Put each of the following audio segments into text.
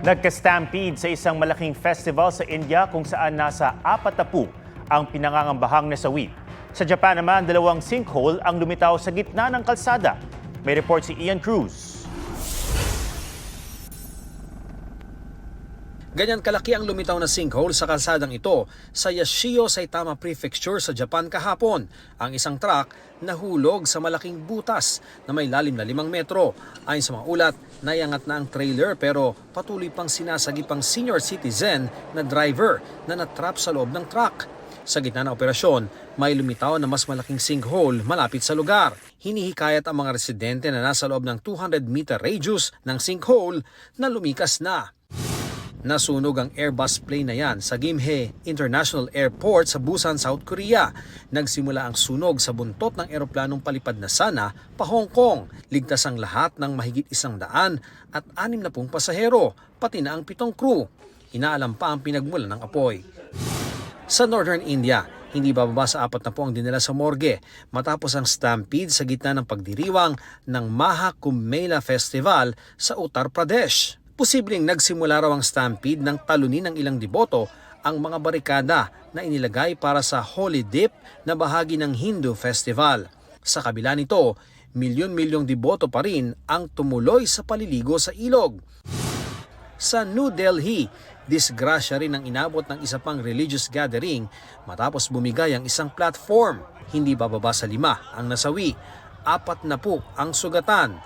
Nagka-stampede sa isang malaking festival sa India kung saan nasa 40 ang pinangangambahang nasawi. Sa Japan naman, 2 sinkhole ang lumitaw sa gitna ng kalsada. May report si Ian Cruz. Ganyan kalaki ang lumitaw na sinkhole sa kalsadang ito sa Yashio, Saitama Prefecture sa Japan kahapon. Ang isang truck nahulog sa malaking butas na may lalim na 5 metro. Ayon sa mga ulat, naiangat na ang trailer pero patuloy pang sinasagip ang senior citizen na driver na natrap sa loob ng truck. Sa gitna ng operasyon, may lumitaw na mas malaking sinkhole malapit sa lugar. Hinihikayat ang mga residente na nasa loob ng 200-meter radius ng sinkhole na lumikas na. Nasunog ang Airbus plane na yan sa Gimhae International Airport sa Busan, South Korea. Nagsimula ang sunog sa buntot ng eroplanong palipad na sana pa Hong Kong. Ligtas ang lahat ng mahigit 100 at 60 pasahero, pati na ang 7 crew. Inaalam pa ang pinagmulan ng apoy. Sa Northern India, hindi bababa sa 40 ang dinala sa morgue matapos ang stampede sa gitna ng pagdiriwang ng Maha Kumbh Mela Festival sa Uttar Pradesh. Posibleng nagsimula raw ang stampede ng talunin ng ilang deboto ang mga barikada na inilagay para sa Holy Dip na bahagi ng Hindu Festival. Sa kabila nito, milyon-milyong deboto pa rin ang tumuloy sa paliligo sa ilog. Sa New Delhi, disgrasya rin ang inabot ng isa pang religious gathering matapos bumigay ang isang platform. Hindi bababa sa 5 ang nasawi, 40 ang sugatan.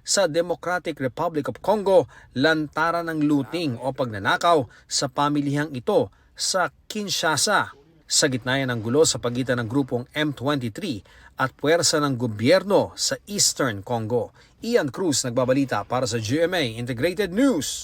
Sa Democratic Republic of Congo, lantaran ng looting o pagnanakaw sa pamilihang ito sa Kinshasa. Sa gitna ng gulo sa pagitan ng grupong M23 at puwersa ng gobyerno sa Eastern Congo. Ian Cruz nagbabalita para sa GMA Integrated News.